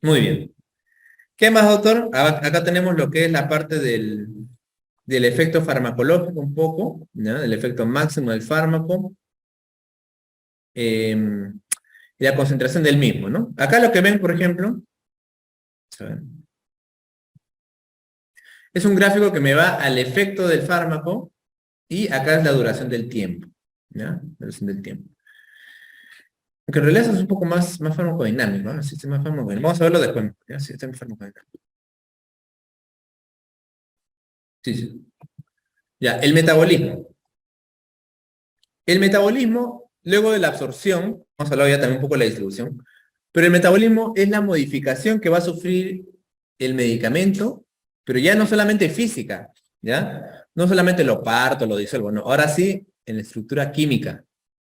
Muy bien. ¿Qué más, doctor? Acá tenemos lo que es la parte del efecto farmacológico un poco, ¿no? El efecto máximo del fármaco y la concentración del mismo, ¿no? Acá lo que ven, por ejemplo, ¿saben? Es un gráfico que me va al efecto del fármaco y acá es la duración del tiempo, ¿ya? La duración del tiempo. Aunque en realidad eso es un poco más farmacodinámico, ¿no? El sistema farmacodinámico. Vamos a verlo después, ¿ya? Sistema farmacodinámico. Sí, sí. Ya, el metabolismo. El metabolismo, luego de la absorción, vamos a hablar ya también un poco de la distribución, pero el metabolismo es la modificación que va a sufrir el medicamento, pero ya no solamente física, ¿ya? No solamente lo parto, lo disuelvo, no. Ahora sí, en la estructura química,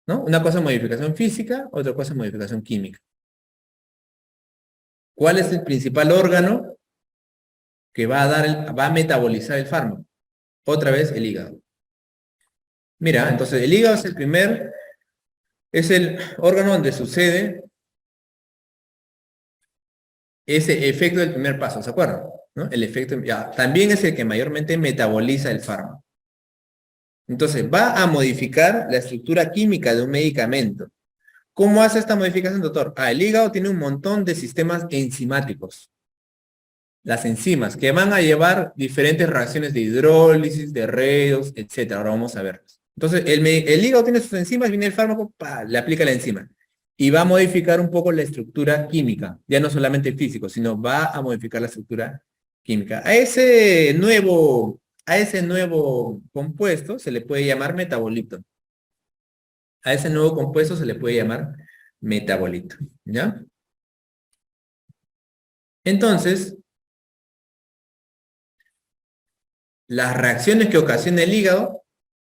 ¿no? Una cosa es modificación física, otra cosa es modificación química. ¿Cuál es el principal órgano que va a metabolizar el fármaco? Otra vez el hígado. Mira, entonces el hígado es el órgano donde sucede ese efecto del primer paso, ¿se acuerdan? ¿No? El efecto, ya, también es el que mayormente metaboliza el fármaco. Entonces, va a modificar la estructura química de un medicamento. ¿Cómo hace esta modificación, doctor? El hígado tiene un montón de sistemas enzimáticos. Las enzimas, que van a llevar diferentes reacciones de hidrólisis, de redox, etcétera. Ahora vamos a ver. Entonces, el hígado tiene sus enzimas, viene el fármaco, le aplica la enzima. Y va a modificar un poco la estructura química, ya no solamente físico, sino va a modificar la estructura química. A ese nuevo compuesto se le puede llamar metabolito. A ese nuevo compuesto se le puede llamar metabolito, ¿ya? Entonces, las reacciones que ocasiona el hígado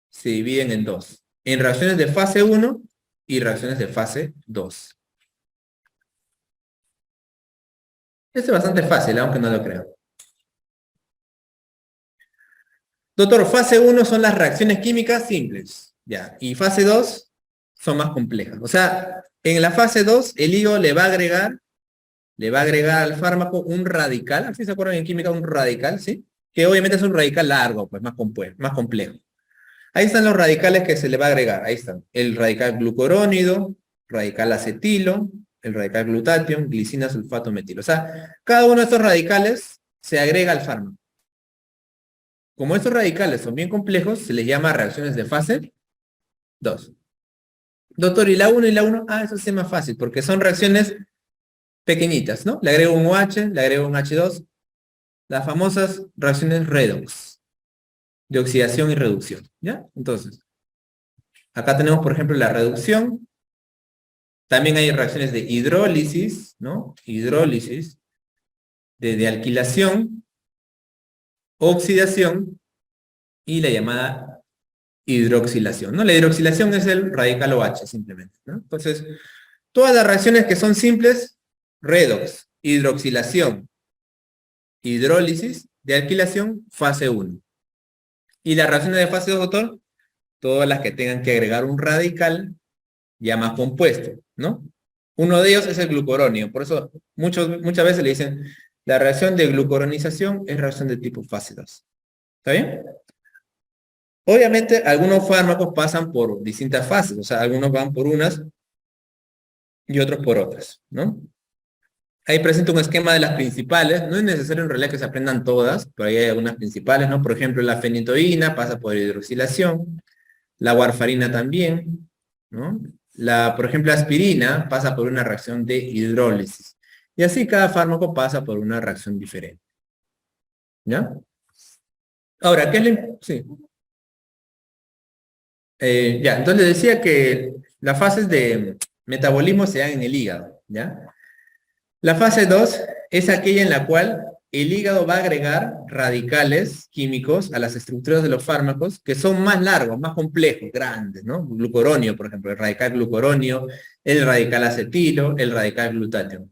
se dividen en dos. En reacciones de fase 1 y reacciones de fase 2. Esto es bastante fácil, aunque no lo crean. Doctor, fase 1 son las reacciones químicas simples, ya, y fase 2 son más complejas. O sea, en la fase 2 el hígado le va a agregar al fármaco un radical, así se acuerdan en química un radical, ¿sí? Que obviamente es un radical largo, pues más compuesto, más complejo. Ahí están los radicales que se le va a agregar, ahí están. El radical glucurónido, radical acetilo, el radical glutatión, glicina, sulfato, metilo. O sea, cada uno de estos radicales se agrega al fármaco. Como estos radicales son bien complejos, se les llama reacciones de fase 2. Doctor, ¿y la 1 y la 1? Eso sí es más fácil, porque son reacciones pequeñitas, ¿no? Le agrego un OH, le agrego un H2, las famosas reacciones redox, de oxidación y reducción, ¿ya? Entonces, acá tenemos, por ejemplo, la reducción. También hay reacciones de hidrólisis, ¿no? Hidrólisis, de alquilación, oxidación y la llamada hidroxilación, ¿no? La hidroxilación es el radical OH, simplemente, ¿no? Entonces, todas las reacciones que son simples, redox, hidroxilación, hidrólisis, de alquilación, fase 1. Y las reacciones de fase 2, doctor, todas las que tengan que agregar un radical ya más compuesto, ¿no? Uno de ellos es el glucuronio, por eso muchas veces le dicen, la reacción de glucuronización es reacción de tipo fase 2. ¿Está bien? Obviamente, algunos fármacos pasan por distintas fases, o sea, algunos van por unas y otros por otras, ¿no? Ahí presenta un esquema de las principales, no es necesario en realidad que se aprendan todas, pero ahí hay algunas principales, ¿no? Por ejemplo, la fenitoína pasa por hidroxilación, la warfarina también, ¿no? Por ejemplo, la aspirina pasa por una reacción de hidrólisis. Y así cada fármaco pasa por una reacción diferente, ¿ya? Ahora, Sí. Ya, entonces decía que las fases de metabolismo se dan en el hígado, ¿ya? La fase 2 es aquella en la cual el hígado va a agregar radicales químicos a las estructuras de los fármacos que son más largos, más complejos, grandes, ¿no? Glucuronio, por ejemplo, el radical glucuronio, el radical acetilo, el radical glutatión.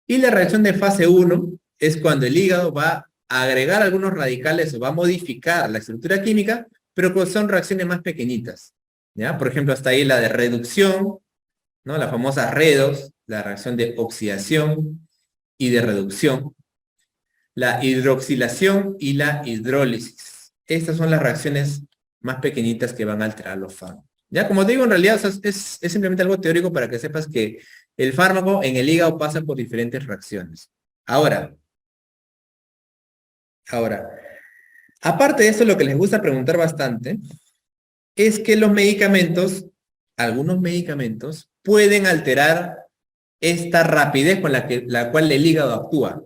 Y la reacción de fase 1 es cuando el hígado va a agregar algunos radicales o va a modificar la estructura química, pero que son reacciones más pequeñitas, ¿ya? Por ejemplo, hasta ahí la de reducción, ¿no? La famosa redox, la reacción de oxidación, y de reducción, la hidroxilación y la hidrólisis. Estas son las reacciones más pequeñitas que van a alterar los fármacos. Ya, como digo, en realidad o sea, es simplemente algo teórico para que sepas que el fármaco en el hígado pasa por diferentes reacciones. Ahora, aparte de eso, lo que les gusta preguntar bastante es que los medicamentos, algunos medicamentos, pueden alterar esta rapidez con la cual el hígado actúa.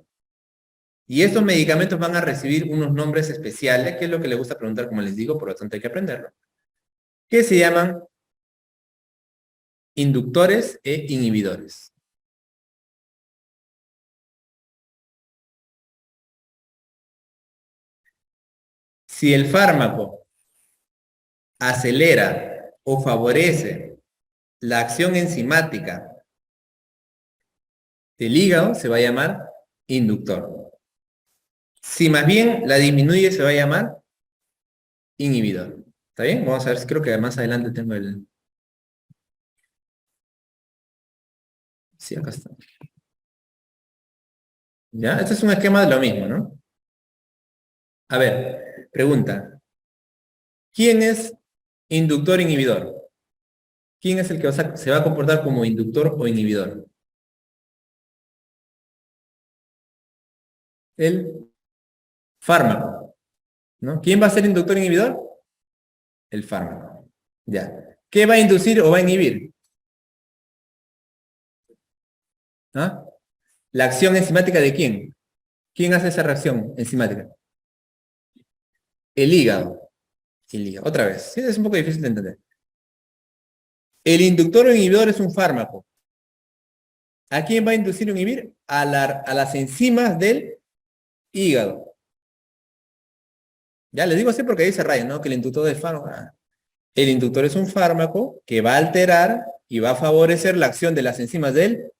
Y estos medicamentos van a recibir unos nombres especiales, que es lo que les gusta preguntar, como les digo, por lo tanto hay que aprenderlo, que se llaman inductores e inhibidores. Si el fármaco acelera o favorece la acción enzimática del hígado, se va a llamar inductor. Si más bien la disminuye, se va a llamar inhibidor. ¿Está bien? Vamos a ver, creo que más adelante tengo el... Sí, acá está. ¿Ya? Este es un esquema de lo mismo, ¿no? A ver, pregunta. ¿Quién es inductor inhibidor? ¿Quién es el que se va a comportar como inductor o inhibidor? El fármaco, ¿no? ¿Quién va a ser inductor inhibidor? El fármaco. Ya. ¿Qué va a inducir o va a inhibir? ¿Ah? ¿La acción enzimática de quién? ¿Quién hace esa reacción enzimática? El hígado. El hígado. Otra vez. Sí, es un poco difícil de entender. El inductor o inhibidor es un fármaco. ¿A quién va a inducir o inhibir? A las enzimas del hígado. Ya les digo así porque dice Ryan, ¿no? Que el inductor del fármaco. El inductor es un fármaco que va a alterar y va a favorecer la acción de las enzimas del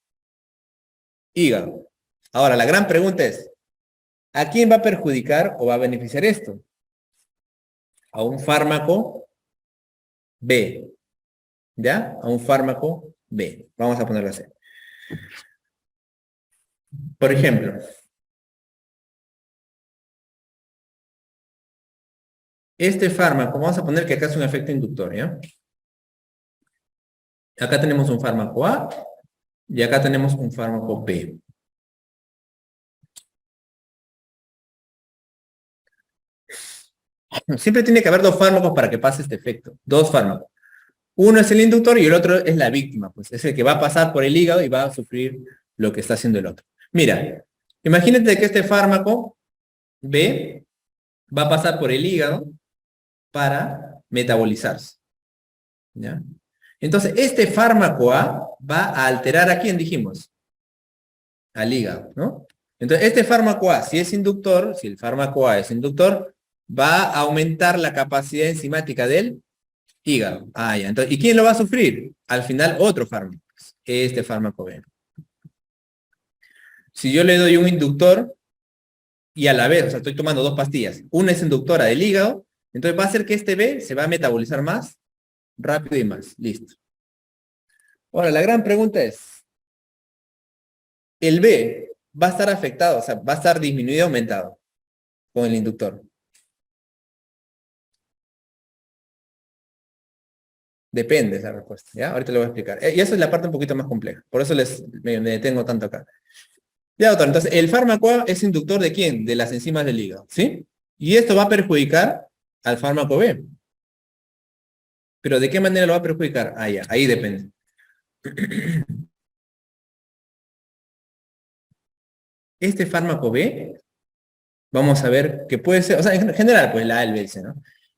hígado. Ahora, la gran pregunta es, ¿a quién va a perjudicar o va a beneficiar esto? A un fármaco B. ¿Ya? A un fármaco B. Vamos a ponerlo así. Por ejemplo, este fármaco, vamos a poner que acá es un efecto inductor, ¿ya? Acá tenemos un fármaco A y acá tenemos un fármaco B. Siempre tiene que haber dos fármacos para que pase este efecto. Dos fármacos. Uno es el inductor y el otro es la víctima, pues es el que va a pasar por el hígado y va a sufrir lo que está haciendo el otro. Mira, imagínate que este fármaco B va a pasar por el hígado para metabolizarse. ¿Ya? Entonces, este fármaco A va a alterar a quién dijimos? Al hígado, ¿no? Entonces, este fármaco A, si es inductor, si el fármaco A es inductor, va a aumentar la capacidad enzimática del hígado. Ah, ya. Entonces, ¿y quién lo va a sufrir? Al final, otro fármaco. Este fármaco B. Si yo le doy un inductor y a la vez, o sea, estoy tomando dos pastillas, una es inductora del hígado, entonces va a hacer que este B se va a metabolizar más rápido y más. Listo. Ahora, la gran pregunta es, ¿el B va a estar afectado, o sea, va a estar disminuido o aumentado con el inductor? Depende esa respuesta, ¿ya? Ahorita lo voy a explicar. Y esa es la parte un poquito más compleja. Por eso me detengo tanto acá. Ya, doctor, entonces, el fármaco A es inductor ¿de quién? De las enzimas del hígado, ¿sí? Y esto va a perjudicar al fármaco B. ¿Pero de qué manera lo va a perjudicar? Ah, ya, ahí depende. Este fármaco B, vamos a ver que puede ser, o sea, en general, pues la A, el B, el C, ¿no?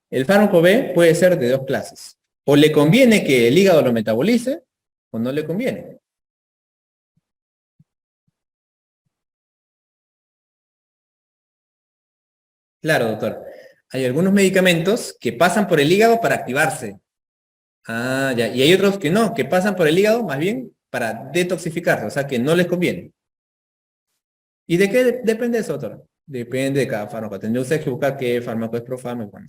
El fármaco B puede ser de dos clases. O le conviene que el hígado lo metabolice, o no le conviene. Claro, doctor. Hay algunos medicamentos que pasan por el hígado para activarse. Ah, ya. Y hay otros que no, que pasan por el hígado más bien para detoxificarse, o sea que no les conviene. ¿Y de qué depende eso, doctor? Depende de cada fármaco. Tendría usted que buscar qué fármaco es profármaco. Bueno,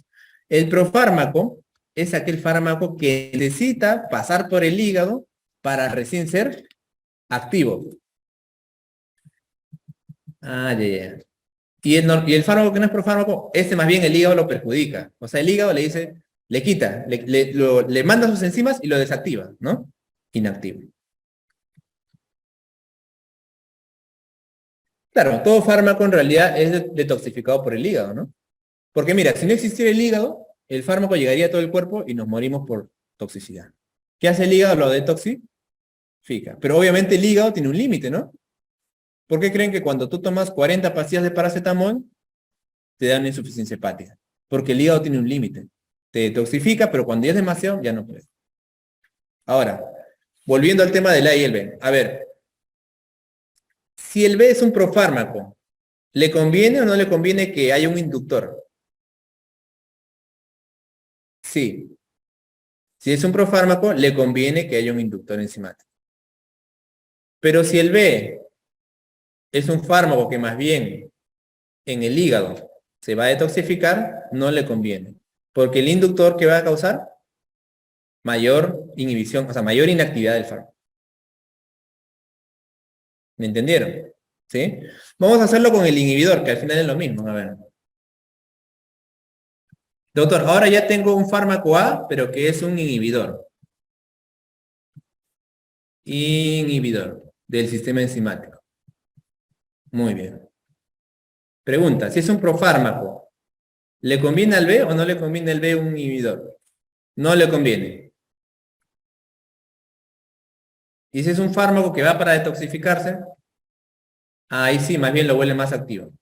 el profármaco es aquel fármaco que necesita pasar por el hígado para recién ser activo. Ah, ya, ya. Y el fármaco que no es profármaco, este más bien el hígado lo perjudica. O sea, el hígado le dice, le quita, le manda sus enzimas y lo desactiva, ¿no? Inactivo. Claro, todo fármaco en realidad es detoxificado por el hígado, ¿no? Porque mira, si no existiera el hígado, el fármaco llegaría a todo el cuerpo y nos morimos por toxicidad. ¿Qué hace el hígado? Lo detoxifica. Pero obviamente el hígado tiene un límite, ¿no? ¿Por qué creen que cuando tú tomas 40 pastillas de paracetamol, te dan insuficiencia hepática? Porque el hígado tiene un límite. Te detoxifica, pero cuando ya es demasiado, ya no puede. Ahora, volviendo al tema del A y el B. A ver, si el B es un profármaco, ¿le conviene o no le conviene que haya un inductor? Sí. Si es un profármaco, le conviene que haya un inductor enzimático. Pero si el B es un fármaco que más bien en el hígado se va a detoxificar, no le conviene. Porque el inductor que va a causar mayor inhibición, o sea, mayor inactividad del fármaco. ¿Me entendieron? ¿Sí? Vamos a hacerlo con el inhibidor, que al final es lo mismo. A ver. Doctor, ahora ya tengo un fármaco A, pero que es un inhibidor. Inhibidor del sistema enzimático. Muy bien. Pregunta, si es un profármaco, ¿le conviene al B o no le conviene al B un inhibidor? No le conviene. Y si es un fármaco que va para detoxificarse, ahí sí, más bien lo vuelve más activo.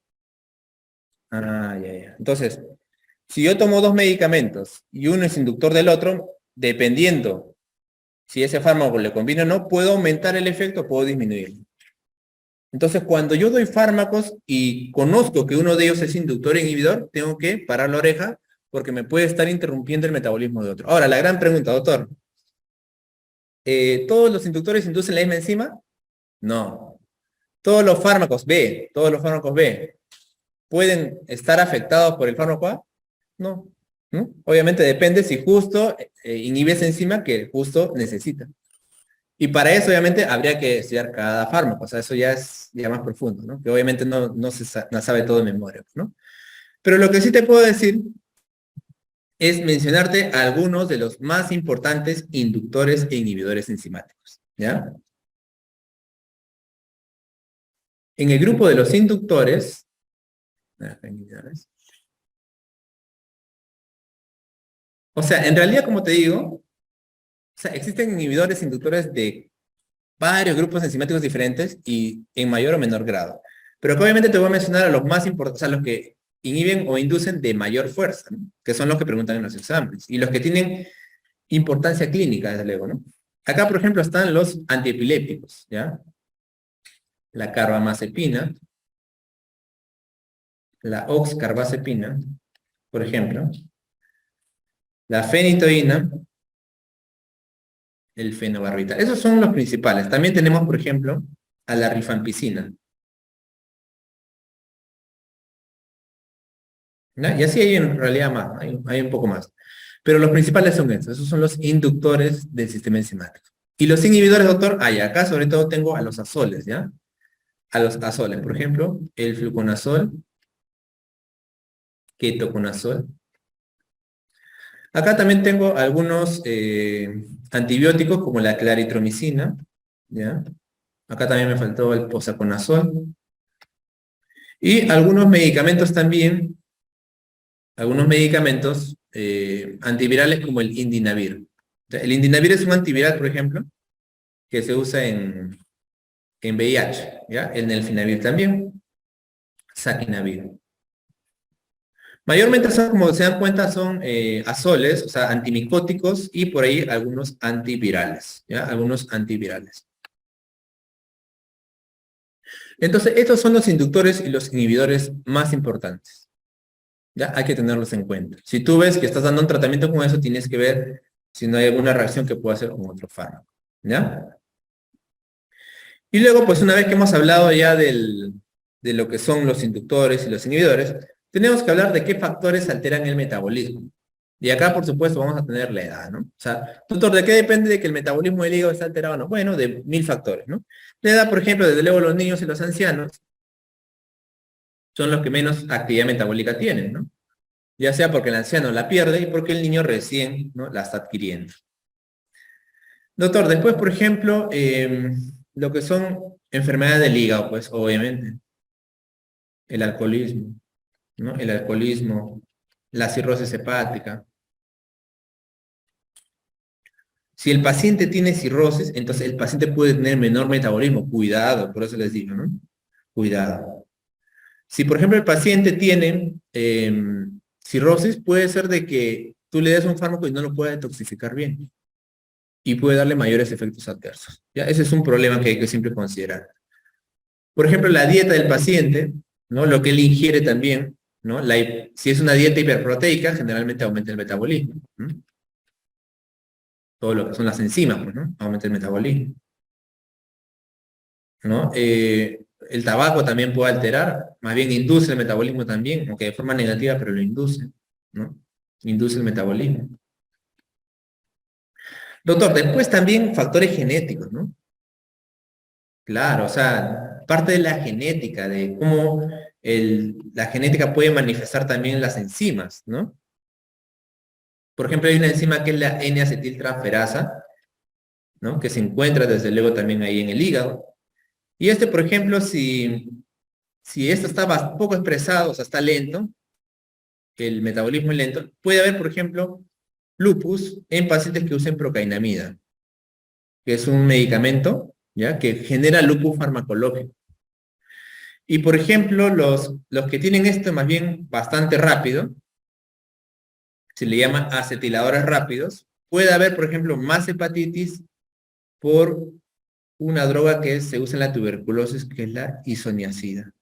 Ah, ya, ya. Entonces, si yo tomo dos medicamentos y uno es inductor del otro, dependiendo si ese fármaco le conviene o no, puedo aumentar el efecto o puedo disminuirlo. Entonces, cuando yo doy fármacos y conozco que uno de ellos es inductor e inhibidor, tengo que parar la oreja porque me puede estar interrumpiendo el metabolismo de otro. Ahora, la gran pregunta, doctor. ¿Todos los inductores inducen la misma enzima? No. Todos los fármacos B, ¿pueden estar afectados por el fármaco A? No. ¿No? Obviamente depende si justo inhibe esa enzima que justo necesita. Y para eso, obviamente, habría que estudiar cada fármaco. O sea, eso ya es ya más profundo, ¿no? Que obviamente no sabe todo de memoria, ¿no? Pero lo que sí te puedo decir es mencionarte algunos de los más importantes inductores e inhibidores enzimáticos, ¿ya? En el grupo de los inductores, o sea, en realidad, como te digo, o sea, existen inhibidores e inductores de varios grupos enzimáticos diferentes y en mayor o menor grado. Pero que obviamente te voy a mencionar a los más importantes, o sea, los que inhiben o inducen de mayor fuerza, ¿no? Que son los que preguntan en los exámenes y los que tienen importancia clínica, desde luego, ¿no? Acá, por ejemplo, están los antiepilépticos, ¿ya? La carbamazepina, la oxcarbazepina, por ejemplo, la fenitoína, el fenobarbital. Esos son los principales. También tenemos, por ejemplo, a la rifampicina. ¿Ya? Y así hay en realidad más, hay un poco más. Pero los principales son esos son los inductores del sistema enzimático. Y los inhibidores, doctor, hay acá sobre todo tengo a los azoles, ¿ya? A los azoles, por ejemplo, el fluconazol, ketoconazol. Acá también tengo algunos antibióticos como la claritromicina, ¿ya? Acá también me faltó el posaconazol. Y algunos medicamentos también, algunos medicamentos antivirales como el Indinavir. O sea, el Indinavir es un antiviral, por ejemplo, que se usa en VIH, ¿ya? El Nelfinavir también, Saquinavir. Mayormente son, como se dan cuenta, son azoles, o sea, antimicóticos y por ahí algunos antivirales, ¿ya? Algunos antivirales. Entonces, estos son los inductores y los inhibidores más importantes. ¿Ya? Hay que tenerlos en cuenta. Si tú ves que estás dando un tratamiento con eso, tienes que ver si no hay alguna reacción que pueda hacer con otro fármaco. ¿Ya? Y luego, pues una vez que hemos hablado ya de lo que son los inductores y los inhibidores, tenemos que hablar de qué factores alteran el metabolismo. Y acá, por supuesto, vamos a tener la edad, ¿no? O sea, doctor, ¿de qué depende de que el metabolismo del hígado está alterado o no? Bueno, de 1000 factores, ¿no? La edad, por ejemplo, desde luego los niños y los ancianos, son los que menos actividad metabólica tienen, ¿no? Ya sea porque el anciano la pierde y porque el niño recién, ¿no?, la está adquiriendo. Doctor, después, por ejemplo, lo que son enfermedades del hígado, pues obviamente, el alcoholismo, ¿no? El alcoholismo, la cirrosis hepática. Si el paciente tiene cirrosis, entonces el paciente puede tener menor metabolismo. Cuidado, por eso les digo, ¿no? Cuidado. Si, por ejemplo, el paciente tiene cirrosis, puede ser de que tú le des un fármaco y no lo pueda detoxificar bien. Y puede darle mayores efectos adversos. ¿Ya? Ese es un problema que hay que siempre considerar. Por ejemplo, la dieta del paciente, ¿no? Lo que él ingiere también, ¿no? Si es una dieta hiperproteica, generalmente aumenta el metabolismo, ¿no? Todo lo que son las enzimas, pues, ¿no? Aumenta el metabolismo, ¿no? El tabaco también puede alterar, más bien induce el metabolismo también, aunque de forma negativa, pero lo induce, ¿no? Induce el metabolismo. Doctor, después también factores genéticos, ¿no? Claro, o sea, parte de la genética, de cómo la genética puede manifestar también las enzimas, ¿no? Por ejemplo, hay una enzima que es la N-acetiltransferasa, ¿no? Que se encuentra desde luego también ahí en el hígado. Y por ejemplo, si esto está poco expresado, o sea, está lento, el metabolismo es lento, puede haber, por ejemplo, lupus en pacientes que usen procainamida, que es un medicamento, ¿ya?, que genera lupus farmacológico. Y, por ejemplo, los que tienen esto más bien bastante rápido, se le llama acetiladores rápidos, puede haber, por ejemplo, más hepatitis por una droga que se usa en la tuberculosis, que es la isoniazida.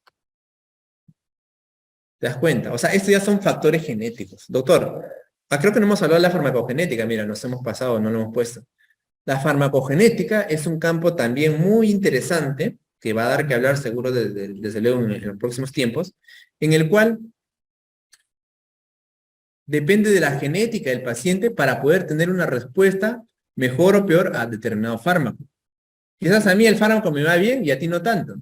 ¿Te das cuenta? O sea, estos ya son factores genéticos. Doctor, creo que no hemos hablado de la farmacogenética, mira, nos hemos pasado, no lo hemos puesto. La farmacogenética es un campo también muy interesante, que va a dar que hablar seguro desde luego en los próximos tiempos, en el cual depende de la genética del paciente para poder tener una respuesta mejor o peor a determinado fármaco. Quizás a mí el fármaco me va bien y a ti no tanto.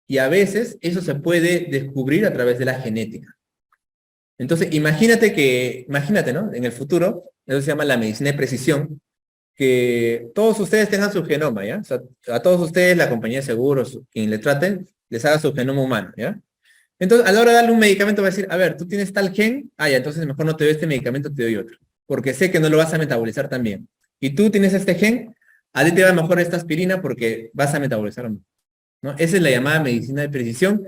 Y a veces eso se puede descubrir a través de la genética. Entonces, imagínate, ¿no? En el futuro, eso se llama la medicina de precisión, que todos ustedes tengan su genoma, ¿ya? O sea, a todos ustedes, la compañía de seguros, quien le traten, les haga su genoma humano, ¿ya? Entonces, a la hora de darle un medicamento va a decir, a ver, tú tienes tal gen, ya, entonces mejor no te doy este medicamento, te doy otro, porque sé que no lo vas a metabolizar tan bien. Y tú tienes este gen, a ti te va mejor esta aspirina porque vas a metabolizarlo, ¿no? Esa es la llamada medicina de precisión,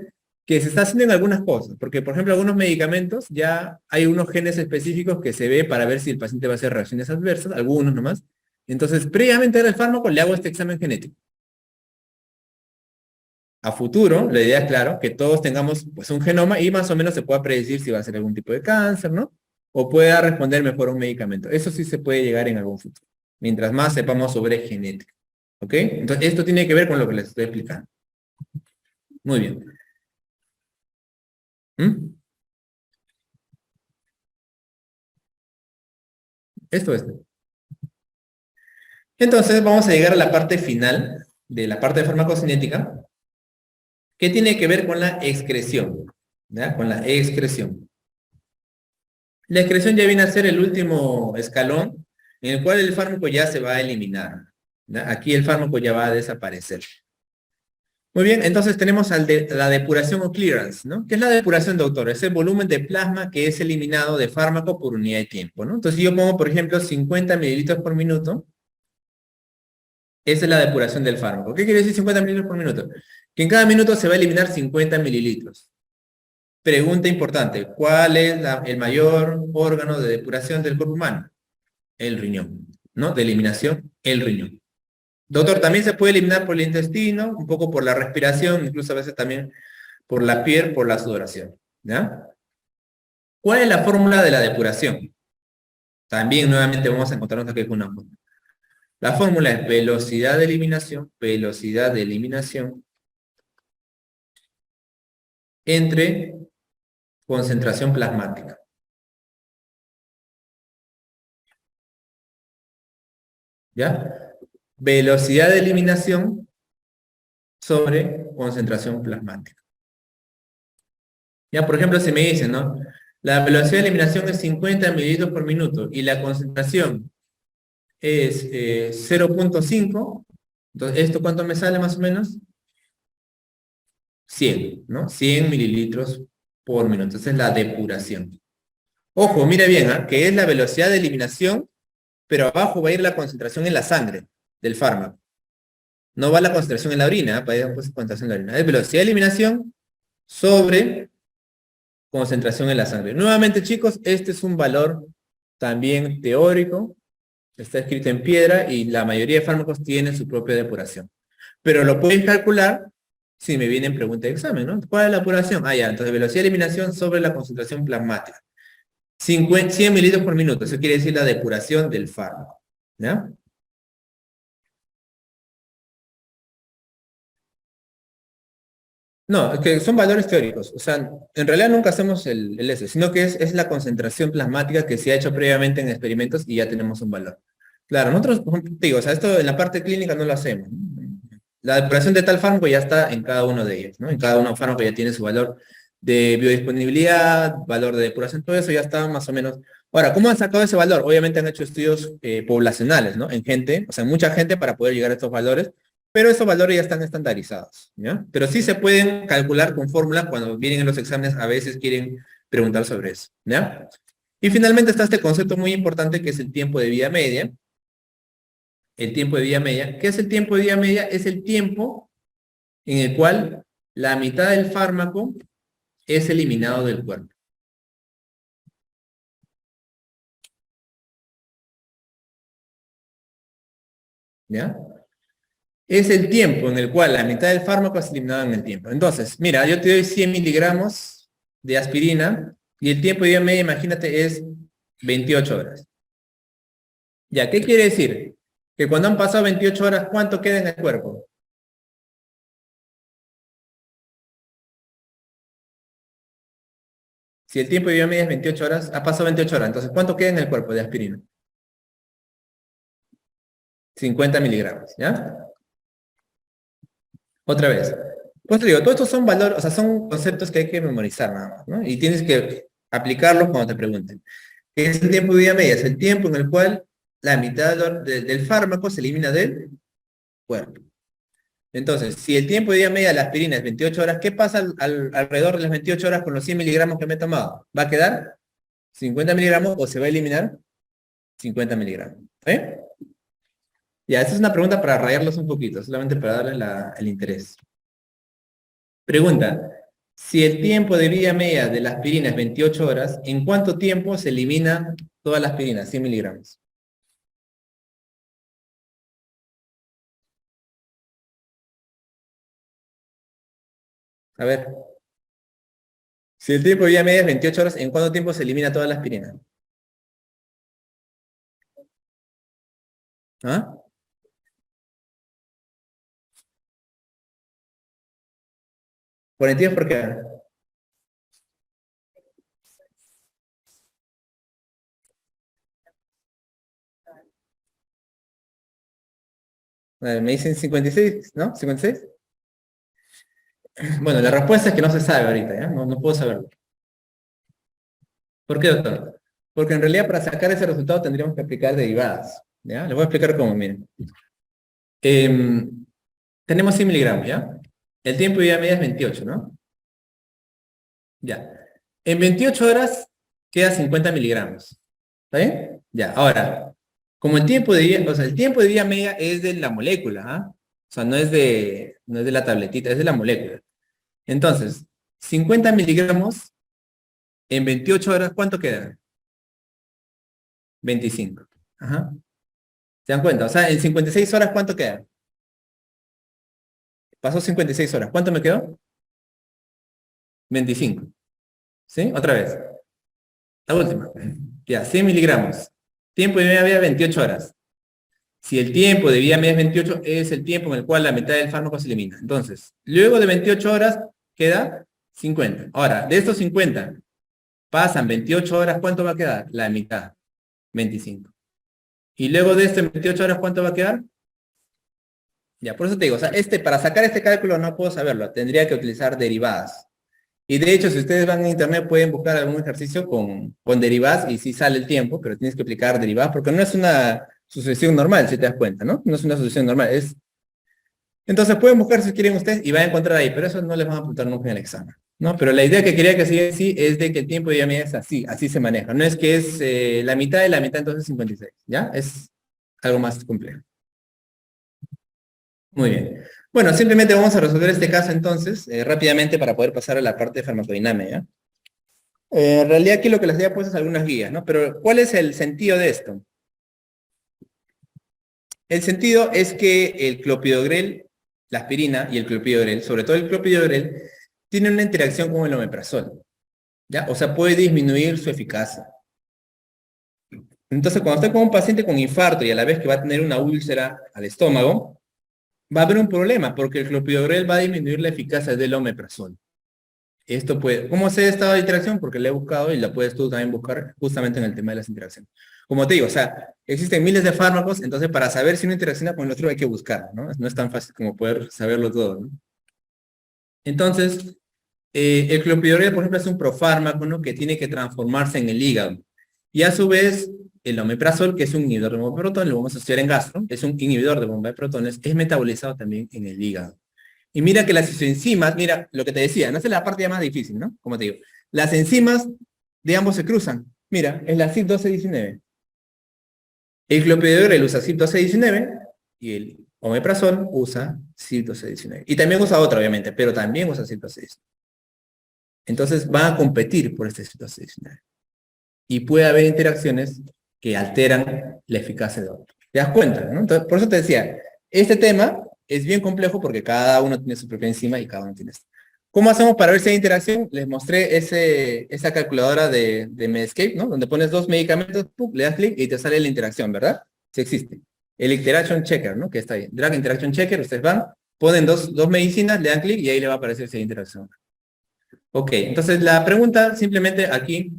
que se está haciendo en algunas cosas, porque por ejemplo algunos medicamentos ya hay unos genes específicos que se ve para ver si el paciente va a hacer reacciones adversas, algunos nomás. Entonces, previamente al fármaco le hago este examen genético. A futuro, la idea es, claro, que todos tengamos pues un genoma y más o menos se pueda predecir si va a ser algún tipo de cáncer, ¿no? O pueda responder mejor a un medicamento. Eso sí se puede llegar en algún futuro, mientras más sepamos sobre genética. ¿Ok? Entonces, esto tiene que ver con lo que les estoy explicando. Muy bien. ¿Mm? Esto es. Entonces, vamos a llegar a la parte final de la parte de farmacocinética, que tiene que ver con la excreción, ¿ya? Con la excreción. La excreción ya viene a ser el último escalón en el cual el fármaco ya se va a eliminar, ¿ya? Aquí el fármaco ya va a desaparecer. Muy bien, entonces tenemos la depuración o clearance, ¿no? ¿Qué es la depuración, doctor? Es el volumen de plasma que es eliminado de fármaco por unidad de tiempo, ¿no? Entonces, si yo pongo, por ejemplo, 50 mililitros por minuto, esa es la depuración del fármaco. ¿Qué quiere decir 50 mililitros por minuto? Que en cada minuto se va a eliminar 50 mililitros. Pregunta importante, ¿cuál es el mayor órgano de depuración del cuerpo humano? El riñón, ¿no? De eliminación, el riñón. Doctor, también se puede eliminar por el intestino, un poco por la respiración, incluso a veces también por la piel, por la sudoración, ¿ya? ¿Cuál es la fórmula de la depuración? También nuevamente vamos a encontrarnos aquí con una fórmula. La fórmula es velocidad de eliminación entre concentración plasmática. ¿Ya? Velocidad de eliminación sobre concentración plasmática. Ya, por ejemplo, si me dicen, ¿no? La velocidad de eliminación es 50 mililitros por minuto y la concentración es 0,5. Entonces, ¿esto cuánto me sale más o menos? 100, ¿no? 100 mililitros por minuto. Esa es la depuración. Ojo, mire bien, ¿ah? Que es la velocidad de eliminación, pero abajo va a ir la concentración en la sangre del fármaco. No va la concentración en la orina, ¿ah? Para ir pues, concentración en la orina. Es velocidad de eliminación sobre concentración en la sangre. Nuevamente, chicos, este es un valor también teórico, está escrito en piedra y la mayoría de fármacos tienen su propia depuración. Pero lo pueden calcular si me vienen preguntas de examen, ¿no? ¿Cuál es la depuración? Ah, ya, entonces velocidad de eliminación sobre la concentración plasmática. 100 mililitros por minuto, eso quiere decir la depuración del fármaco, ¿ya? No, es que son valores teóricos. O sea, en realidad nunca hacemos el S, sino que es la concentración plasmática que se ha hecho previamente en experimentos y ya tenemos un valor. Claro, nosotros, digo, o sea, esto en la parte clínica no lo hacemos, ¿no? La depuración de tal fármaco ya está en cada uno de ellos, ¿no? En cada uno de los fármacos ya tiene su valor de biodisponibilidad, valor de depuración, todo eso ya está más o menos. Ahora, ¿cómo han sacado ese valor? Obviamente han hecho estudios poblacionales, ¿no? En gente, o sea, mucha gente para poder llegar a estos valores, pero esos valores ya están estandarizados, ¿ya? Pero sí se pueden calcular con fórmulas cuando vienen en los exámenes, a veces quieren preguntar sobre eso, ¿ya? Y finalmente está este concepto muy importante que es el tiempo de vida media. El tiempo de vida media. ¿Qué es el tiempo de vida media? Es el tiempo en el cual la mitad del fármaco es eliminado del cuerpo, ¿ya? Es el tiempo en el cual la mitad del fármaco es eliminado en el tiempo. Entonces, mira, yo te doy 100 miligramos de aspirina y el tiempo de vida media, imagínate, es 28 horas. ¿Ya? ¿Qué quiere decir? Que cuando han pasado 28 horas, ¿cuánto queda en el cuerpo? Si el tiempo de vida media es 28 horas, ha pasado 28 horas, entonces ¿cuánto queda en el cuerpo de aspirina? 50 miligramos, ¿ya? Otra vez. Pues te digo, todos estos son valores, o sea, son conceptos que hay que memorizar nada más, ¿no? Y tienes que aplicarlos cuando te pregunten. ¿Qué es el tiempo de vida media? Es el tiempo en el cual la mitad del fármaco se elimina del cuerpo. Entonces, si el tiempo de vida media de la aspirina es 28 horas, ¿qué pasa alrededor de las 28 horas con los 100 miligramos que me he tomado? ¿Va a quedar 50 miligramos o se va a eliminar 50 miligramos? ¿Eh? Ya, esa es una pregunta para rayarlos un poquito, solamente para darles el interés. Pregunta, si el tiempo de vida media de la aspirina es 28 horas, ¿en cuánto tiempo se elimina toda la aspirina, 100 miligramos? A ver, si el tiempo de vida media es 28 horas, ¿en cuánto tiempo se elimina toda la aspirina? ¿Ah? 42 por qué. Me dicen 56, ¿no? ¿56? Bueno, la respuesta es que no se sabe ahorita, ¿ya? No puedo saberlo. ¿Por qué, doctor? Porque en realidad para sacar ese resultado tendríamos que aplicar derivadas, ¿ya? Les voy a explicar cómo, miren. Tenemos 100 miligramos, ¿ya? El tiempo de vida media es 28, ¿no? Ya. En 28 horas queda 50 miligramos. ¿Está bien? Ya. Ahora, como el tiempo de vida, o sea, el tiempo de vida media es de la molécula, ¿ah? O sea, no es de la tabletita, es de la molécula. Entonces, 50 miligramos en 28 horas, ¿cuánto queda? 25. Ajá. ¿Se dan cuenta? O sea, en 56 horas, ¿cuánto queda? Pasó 56 horas. ¿Cuánto me quedó? 25. ¿Sí? Otra vez. La última. Ya, 100 miligramos. Tiempo de vida media 28 horas. Si el tiempo de vida media es 28, es el tiempo en el cual la mitad del fármaco se elimina. Entonces, luego de 28 horas queda 50. Ahora, de estos 50, pasan 28 horas, ¿cuánto va a quedar? La mitad, 25. Y luego de este 28 horas, ¿cuánto va a quedar? Ya, por eso te digo, o sea, para sacar este cálculo no puedo saberlo, tendría que utilizar derivadas. Y de hecho, si ustedes van a internet, pueden buscar algún ejercicio con derivadas y sí sale el tiempo, pero tienes que aplicar derivadas porque no es una sucesión normal, si te das cuenta, ¿no? No es una sucesión normal. Entonces pueden buscar si quieren ustedes y van a encontrar ahí, pero eso no les van a apuntar nunca en el examen, ¿no? Pero la idea que quería que siga así es de que el tiempo de día media es así, así se maneja. No es que es la mitad de la mitad, entonces 56, ¿ya? Es algo más complejo. Muy bien. Bueno, simplemente vamos a resolver este caso entonces, rápidamente para poder pasar a la parte de farmacodinámica, ¿ya? En realidad aquí lo que les había puesto es algunas guías, ¿no? Pero ¿cuál es el sentido de esto? El sentido es que el clopidogrel, la aspirina y el clopidogrel, sobre todo el clopidogrel, tienen una interacción con el omeprazol, ¿ya? O sea, puede disminuir su eficacia. Entonces, cuando estoy con un paciente con infarto y a la vez que va a tener una úlcera al estómago, va a haber un problema porque el clopidogrel va a disminuir la eficacia del omeprazol. Esto puede, ¿cómo sé esta interacción? Porque la he buscado y la puedes tú también buscar justamente en el tema de las interacciones. Como te digo, o sea, existen miles de fármacos, entonces para saber si uno interacciona con el otro hay que buscar, ¿no? No es tan fácil como poder saberlo todo, ¿no? Entonces, el clopidogrel, por ejemplo, es un profármaco, ¿no? Que tiene que transformarse en el hígado. Y a su vez, el omeprazol, que es un inhibidor de bomba de protones, lo vamos a estudiar en gastro, es un inhibidor de bomba de protones, es metabolizado también en el hígado. Y mira que las enzimas, mira lo que te decía, no es la parte ya más difícil, ¿no? Como te digo, las enzimas de ambos se cruzan. Mira, es la CYP1219. El clopidogrel usa CYP1219 y el omeprazol usa CYP1219. Y también usa otra, obviamente, pero también usa CYP1219. Entonces van a competir por este CYP1219. Y puede haber interacciones que alteran la eficacia de otro. ¿Te das cuenta? ¿No? Entonces, por eso te decía, este tema es bien complejo porque cada uno tiene su propia enzima y cada uno tiene esto. ¿Cómo hacemos para ver si hay interacción? Les mostré esa calculadora de Medscape, ¿no? Donde pones dos medicamentos, ¡pum!, le das clic y te sale la interacción, ¿verdad? Sí existe. El Interaction Checker, ¿no? Que está ahí. Drug Interaction Checker, ustedes van, ponen dos medicinas, le dan clic y ahí le va a aparecer si hay interacción. Ok, entonces la pregunta simplemente aquí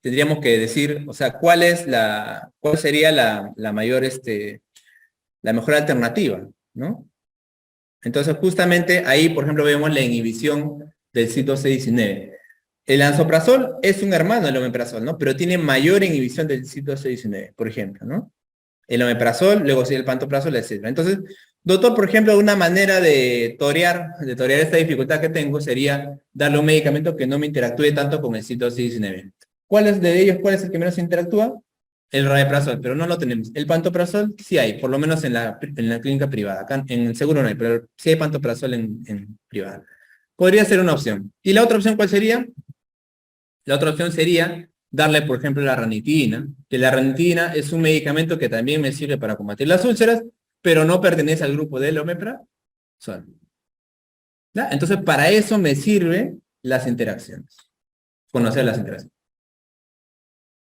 tendríamos que decir, o sea, cuál sería la mayor, la mejor alternativa, ¿no? Entonces, justamente ahí, por ejemplo, vemos la inhibición del CYP1219. El lansoprazol es un hermano del omeprazol, ¿no? Pero tiene mayor inhibición del CYP1219, por ejemplo, ¿no? El omeprazol, luego sí el pantoprazol, etc. Entonces, doctor, por ejemplo, una manera de torear esta dificultad que tengo sería darle un medicamento que no me interactúe tanto con el CYP1219. ¿Cuáles de ellos, cuál es el que menos interactúa? El rabeprazol, pero no lo tenemos. El pantoprazol sí hay, por lo menos en la clínica privada. Acá en el seguro no hay, pero sí hay pantoprazol en privada. Podría ser una opción. ¿Y la otra opción cuál sería? La otra opción sería darle, por ejemplo, la ranitidina, que la ranitidina es un medicamento que también me sirve para combatir las úlceras, pero no pertenece al grupo del omeprazol. ¿Ya? Entonces, para eso me sirven las interacciones. Conocer las interacciones.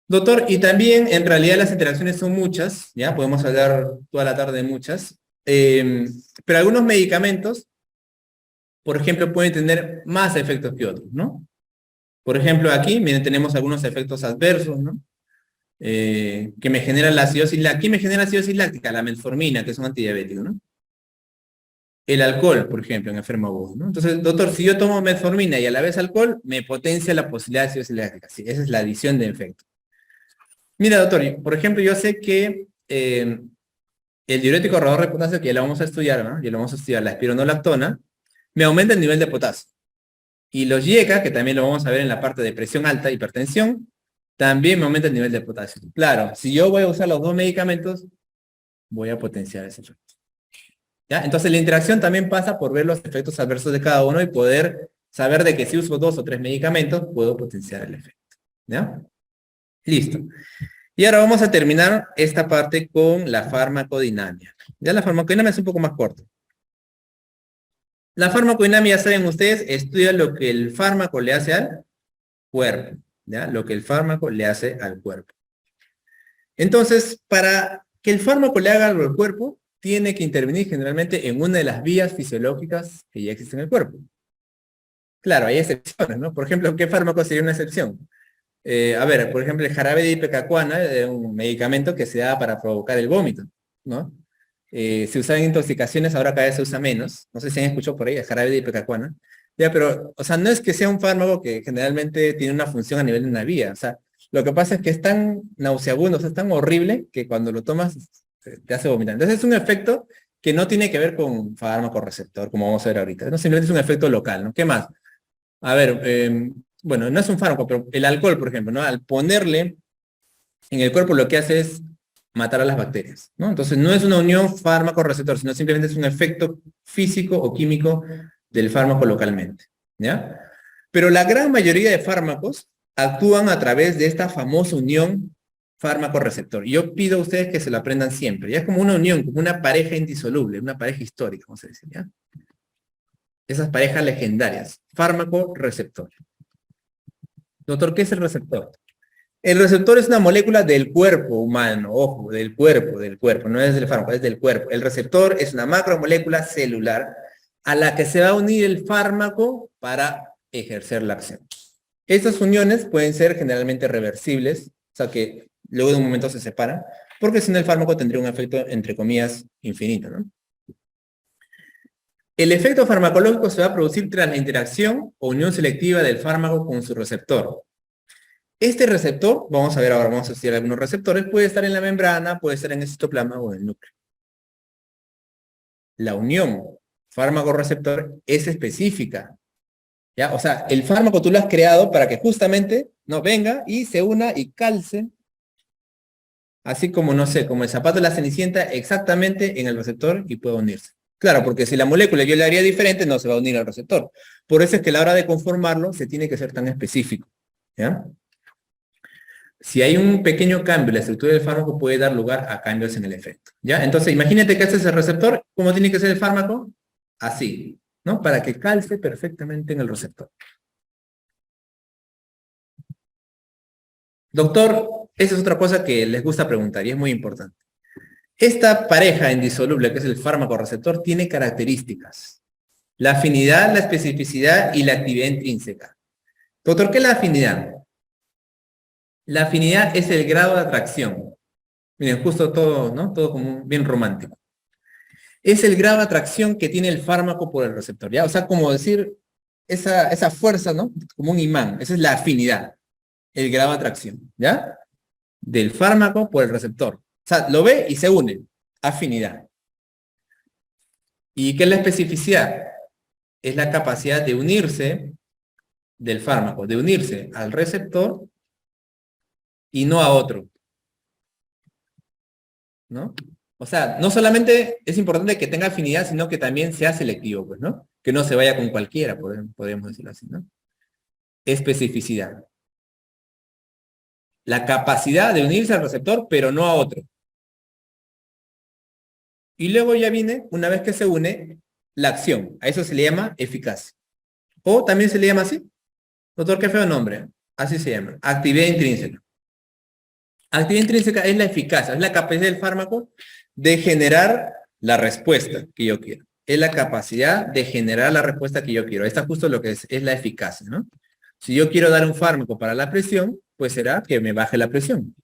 Doctor, y también en realidad las interacciones son muchas, ¿ya? Podemos hablar toda la tarde de muchas, pero algunos medicamentos, por ejemplo, pueden tener más efectos que otros, ¿no? Por ejemplo, aquí, miren, tenemos algunos efectos adversos, ¿no? Que me generan la acidosis láctica. ¿Quién me genera acidosis láctica? La metformina, que es un antidiabético, ¿no? El alcohol, por ejemplo, en enfermo agudo, ¿no? Entonces, doctor, si yo tomo metformina y a la vez alcohol, me potencia la posibilidad de acidosis láctica. Sí, esa es la adición de efectos. Mira, doctor, por ejemplo, yo sé que el diurético ahorrador de potasio, que ya lo vamos a estudiar, ¿no? Ya lo vamos a estudiar, la espironolactona, me aumenta el nivel de potasio. Y los YECA, que también lo vamos a ver en la parte de presión alta, hipertensión, también me aumenta el nivel de potasio. Claro, si yo voy a usar los dos medicamentos, voy a potenciar ese efecto. ¿Ya? Entonces la interacción también pasa por ver los efectos adversos de cada uno y poder saber de que si uso 2 o 3 medicamentos, puedo potenciar el efecto. ¿Ya? Listo. Y ahora vamos a terminar esta parte con la farmacodinamia. Ya la farmacodinamia es un poco más corta. La farmacodinamia, ya saben ustedes, estudia lo que el fármaco le hace al cuerpo. ¿Ya? Lo que el fármaco le hace al cuerpo. Entonces, para que el fármaco le haga algo al cuerpo, tiene que intervenir generalmente en una de las vías fisiológicas que ya existen en el cuerpo. Claro, hay excepciones, ¿no? Por ejemplo, ¿qué fármaco sería una excepción? A ver, por ejemplo, el jarabe de ipecacuana es un medicamento que se da para provocar el vómito, ¿no? Se usa en intoxicaciones, ahora cada vez se usa menos. No sé si han escuchado por ahí el jarabe de ipecacuana. Ya, pero, o sea, no es que sea un fármaco que generalmente tiene una función a nivel de una vía. O sea, lo que pasa es que es tan nauseabundo, o sea, es tan horrible que cuando lo tomas te hace vomitar. Entonces es un efecto que no tiene que ver con fármaco receptor, como vamos a ver ahorita. No, simplemente es un efecto local, ¿no? ¿Qué más? A ver, bueno, no es un fármaco, pero el alcohol, por ejemplo, ¿no? Al ponerle en el cuerpo lo que hace es matar a las bacterias, ¿no? Entonces no es una unión fármaco-receptor, sino simplemente es un efecto físico o químico del fármaco localmente, ¿ya? Pero la gran mayoría de fármacos actúan a través de esta famosa unión fármaco-receptor. Y yo pido a ustedes que se lo aprendan siempre. Ya es como una unión, como una pareja indisoluble, una pareja histórica, vamos a decir, ¿ya? Esas parejas legendarias, fármaco-receptor. Doctor, ¿qué es el receptor? El receptor es una molécula del cuerpo humano, ojo, del cuerpo, no es del fármaco, es del cuerpo. El receptor es una macromolécula celular a la que se va a unir el fármaco para ejercer la acción. Estas uniones pueden ser generalmente reversibles, o sea que luego de un momento se separan, porque si no el fármaco tendría un efecto, entre comillas, infinito, ¿no? El efecto farmacológico se va a producir tras la interacción o unión selectiva del fármaco con su receptor. Este receptor, vamos a ver ahora, vamos a estudiar algunos receptores, puede estar en la membrana, puede estar en el citoplasma o en el núcleo. La unión fármaco-receptor es específica, ¿ya? O sea, el fármaco tú lo has creado para que justamente no venga y se una y calce, así como, no sé, como el zapato de la Cenicienta, exactamente en el receptor y puede unirse. Claro, porque si la molécula yo le haría diferente, no se va a unir al receptor. Por eso es que a la hora de conformarlo se tiene que ser tan específico, ¿ya? Si hay un pequeño cambio en la estructura del fármaco, puede dar lugar a cambios en el efecto, ¿ya? Entonces, imagínate que este es el receptor, ¿cómo tiene que ser el fármaco? Así, ¿no? Para que calce perfectamente en el receptor. Doctor, esa es otra cosa que les gusta preguntar y es muy importante. Esta pareja indisoluble, que es el fármaco receptor, tiene características. La afinidad, la especificidad y la actividad intrínseca. Doctor, ¿qué es la afinidad? La afinidad es el grado de atracción. Miren, justo todo, ¿no? Todo como bien romántico. Es el grado de atracción que tiene el fármaco por el receptor, ¿ya? O sea, como decir, esa fuerza, ¿no? Como un imán. Esa es la afinidad, el grado de atracción, ¿ya? Del fármaco por el receptor. O sea, lo ve y se une. Afinidad. ¿Y qué es la especificidad? Es la capacidad de unirse del fármaco, de unirse al receptor y no a otro, ¿no? O sea, no solamente es importante que tenga afinidad, sino que también sea selectivo, pues, ¿no? Que no se vaya con cualquiera, podemos decirlo así, ¿no? Especificidad. La capacidad de unirse al receptor, pero no a otro. Y luego ya viene, una vez que se une, la acción. A eso se le llama eficacia. O también se le llama así. Doctor, qué feo nombre. Así se llama. Actividad intrínseca. Actividad intrínseca es la eficacia, es la capacidad del fármaco de generar la respuesta que yo quiero. Es la capacidad de generar la respuesta que yo quiero. Esta es justo lo que es la eficacia, ¿no? Si yo quiero dar un fármaco para la presión, pues será que me baje la presión.